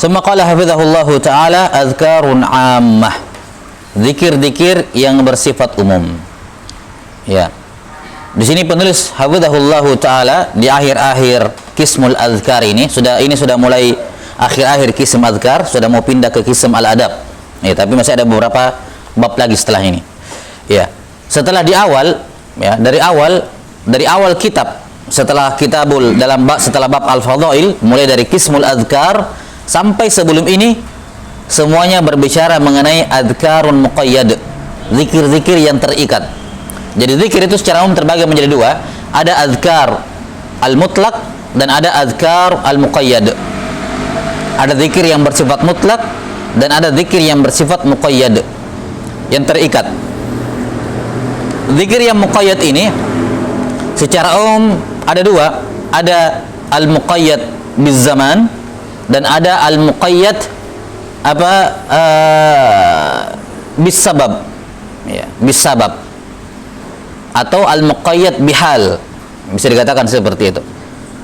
Summa qala hafizahullahu ta'ala azkarun ammah. Zikir-zikir yang bersifat umum. Ya. Di sini penulis hafizahullahu ta'ala di akhir-akhir qismul azkar ini sudah mulai akhir-akhir qism azkar, sudah mau pindah ke qism al-adab. Ya, tapi masih ada beberapa bab lagi setelah ini. Ya. Setelah di awal, ya, dari awal kitab, setelah setelah bab al-fadhail, mulai dari qismul azkar sampai sebelum ini semuanya berbicara mengenai azkarun muqayyad, zikir-zikir yang terikat. Jadi zikir itu secara umum terbagi menjadi dua, ada azkar al-mutlaq dan ada azkar al-muqayyad. Ada zikir yang bersifat mutlak dan ada zikir yang bersifat muqayyad, yang terikat. Zikir yang muqayyad ini secara umum ada dua, ada al-muqayyad biz-zaman dan ada al-muqayyad bis-sabab. Ya, bis-sabab atau al-muqayyad bihal, bisa dikatakan seperti itu.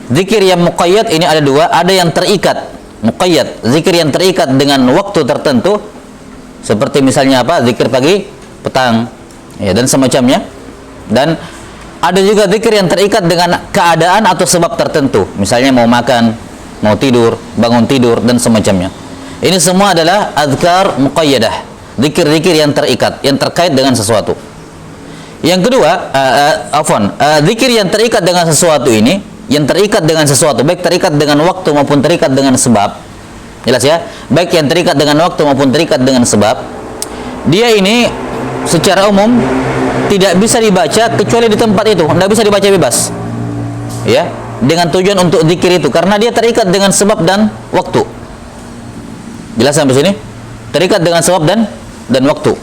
Zikir yang muqayyad ini ada dua, ada yang terikat, muqayyad, zikir yang terikat dengan waktu tertentu, seperti misalnya zikir pagi, petang, ya, dan semacamnya. Dan ada juga zikir yang terikat dengan keadaan atau sebab tertentu, misalnya mau makan, mau tidur, bangun tidur, dan semacamnya. Ini semua adalah azkar muqayyadah, zikir-zikir yang terikat, yang terkait dengan sesuatu. Yang kedua, zikir yang terikat dengan sesuatu ini, yang terikat dengan sesuatu, baik terikat dengan waktu maupun terikat dengan sebab. Jelas ya? Baik yang terikat dengan waktu maupun terikat dengan sebab. Dia ini secara umum tidak bisa dibaca kecuali di tempat itu, tidak bisa dibaca bebas. Ya, dengan tujuan untuk zikir itu, karena dia terikat dengan sebab dan waktu. Jelas sampai sini? Terikat dengan sebab dan waktu.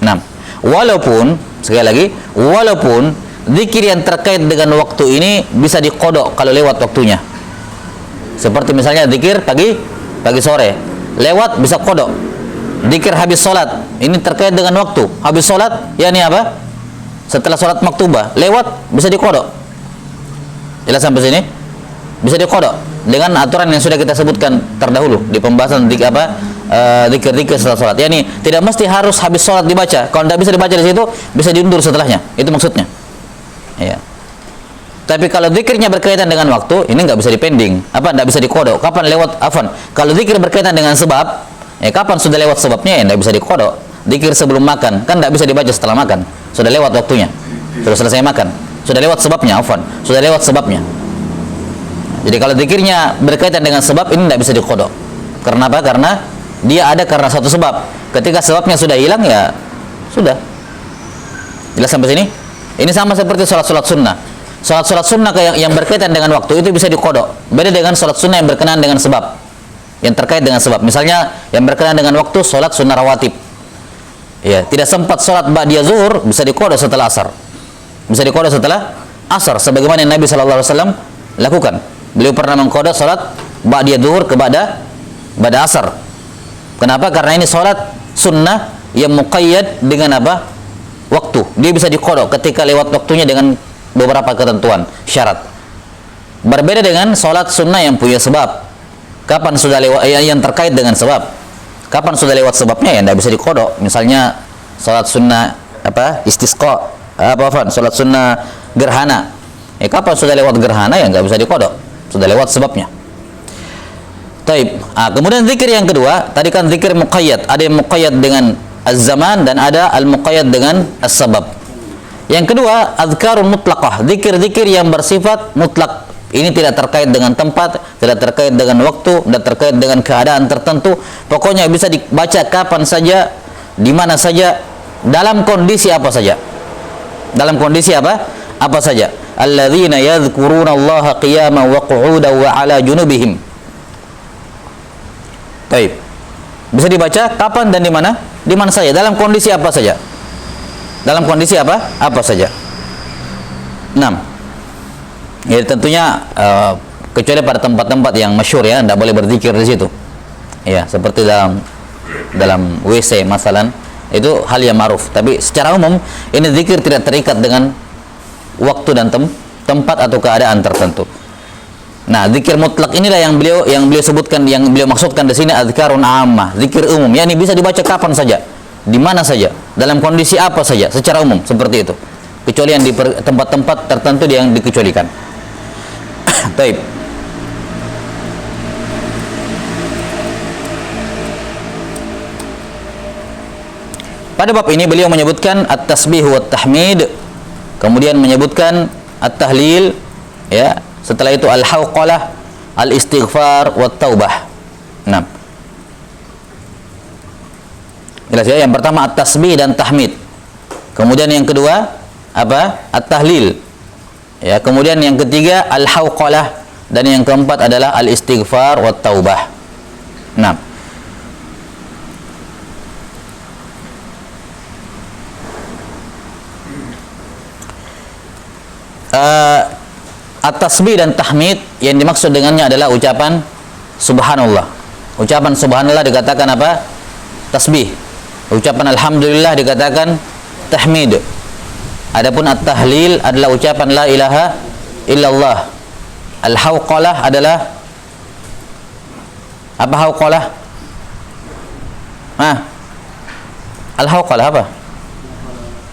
Nah, walaupun sekali lagi, walaupun zikir yang terkait dengan waktu ini bisa dikodok kalau lewat waktunya. Seperti misalnya zikir pagi sore, lewat bisa kodok. Zikir habis sholat, ini terkait dengan waktu. Habis sholat, yakni apa? Setelah sholat maktubah, lewat bisa dikodok. Jelas sampai sini? Bisa dikodok dengan aturan yang sudah kita sebutkan terdahulu di pembahasan zikir-zikir setelah sholat. Yani tidak mesti harus habis sholat dibaca. Kalau tidak bisa dibaca di situ, bisa diundur setelahnya. Itu maksudnya. Ya. Tapi kalau zikirnya berkaitan dengan waktu, ini nggak bisa dipending. Nggak bisa dikodok. Kapan lewat? Kalau zikir berkaitan dengan sebab, kapan sudah lewat sebabnya? Nggak bisa dikodok. Zikir sebelum makan, kan nggak bisa dibaca setelah makan. Sudah lewat waktunya. Sudah selesai makan. Sudah lewat sebabnya. Sudah lewat sebabnya. Jadi kalau zikirnya berkaitan dengan sebab, ini tidak bisa dikodok. Karena apa? Karena dia ada karena satu sebab. Ketika sebabnya sudah hilang, ya sudah. Jelas sampai sini? Ini sama seperti sholat sunnah. Sholat sunnah yang berkaitan dengan waktu itu bisa dikodok. Beda dengan sholat sunnah yang berkenaan dengan sebab, yang terkait dengan sebab. Misalnya yang berkenaan dengan waktu, sholat sunnah rawatib. Ya, tidak sempat sholat ba'da zuhur, bisa dikodok setelah asar. Bisa dikodok setelah asar, sebagaimana yang Nabi SAW lakukan. Beliau pernah mengkodok sholat ba'da zuhur ke ba'da asar. Kenapa? Karena ini sholat sunnah yang muqayyad dengan apa? Waktu. Dia bisa dikodok ketika lewat waktunya dengan beberapa ketentuan, syarat. Berbeda dengan sholat sunnah yang punya sebab. Kapan sudah lewat, yang terkait dengan sebab. Kapan sudah lewat sebabnya, ya tidak bisa dikodok. Misalnya sholat sunnah istisqa, sholat sunnah gerhana. Kapan sudah lewat gerhana, ya nggak bisa dikodok. Sudah lewat sebabnya. Taib. Kemudian zikir yang kedua, tadi kan zikir muqayyad. Ada yang muqayyad dengan az-zaman dan ada al-muqayyad dengan as-sabab. Yang kedua, azkarun mutlaqah, zikir-zikir yang bersifat mutlak. Ini tidak terkait dengan tempat, tidak terkait dengan waktu, tidak terkait dengan keadaan tertentu. Pokoknya bisa dibaca kapan saja, di mana saja, dalam kondisi apa saja. Dalam kondisi apa saja. Alladzina yadhkuruna Allaha qiyaman wa qu'udan wa 'ala junubihim. Baik. Bisa dibaca kapan dan di mana? Di mana saja, dalam kondisi apa saja. Dalam kondisi apa saja. 6. Ya, tentunya kecuali pada tempat-tempat yang masyhur, ya, tidak boleh berzikir di situ. Ya, seperti dalam WC masalan, itu hal yang ma'ruf. Tapi secara umum ini zikir tidak terikat dengan waktu dan tempat atau keadaan tertentu. Nah, zikir mutlak inilah yang beliau sebutkan, yang beliau maksudkan di sini adzkarun ammah, zikir umum. Yani bisa dibaca kapan saja, di mana saja, dalam kondisi apa saja, secara umum seperti itu. Kecuali yang di tempat-tempat tertentu yang dikecualikan. Baik. Pada bab ini beliau menyebutkan at-tasbih wa tahmid, kemudian menyebutkan at-tahlil, ya. Setelah itu al-hauqalah, al-istighfar wa taubah. Nah. Jelas ya, yang pertama at-tasbih dan tahmid. Kemudian yang kedua apa? At-tahlil. Ya, kemudian yang ketiga al-hauqalah dan yang keempat adalah al-istighfar wa taubah. Nah. At-tasbih dan tahmid yang dimaksud dengannya adalah ucapan subhanallah. Ucapan subhanallah dikatakan apa? Tasbih. Ucapan alhamdulillah dikatakan tahmid. Adapun at-tahlil adalah ucapan la ilaha illallah. Al-hauqalah adalah apa hauqalah? Al-hauqalah apa?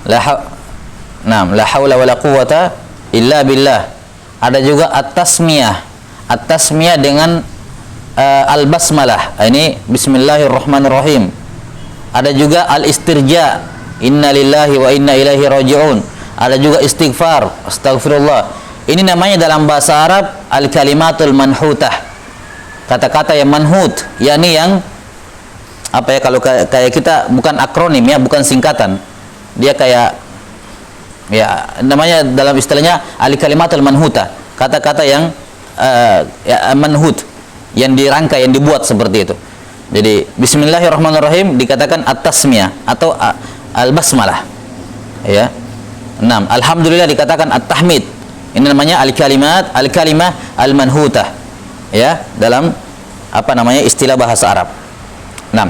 La haula wala quwwata illa billah. Ada juga at-tasmiyah. At-tasmiyah dengan al-basmalah. Ini bismillahirrahmanirrahim. Ada juga al-istirja. Inna lillahi wa inna ilaihi raji'un. Ada juga istighfar, astaghfirullah. Ini namanya dalam bahasa Arab al-kalimatul manhutah. Kata-kata yang manhut, yakni yang apa ya, kalau kayak kita bukan akronim ya, bukan singkatan. Dia kayak ya, namanya dalam istilahnya al-kalimatul manhuta, kata-kata yang ya, manhut, yang dirangkai, yang dibuat seperti itu. Jadi bismillahirrahmanirrahim dikatakan at-tasmiyah atau al-basmalah, ya. 6. Alhamdulillah dikatakan at-tahmid. Ini namanya al-kalimah al-manhutah, ya, dalam apa namanya istilah bahasa Arab. 6.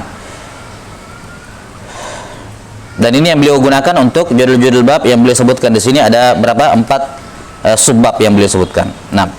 Dan ini yang beliau gunakan untuk judul-judul bab yang beliau sebutkan di sini. Ada berapa? 4 subbab yang beliau sebutkan. Nah,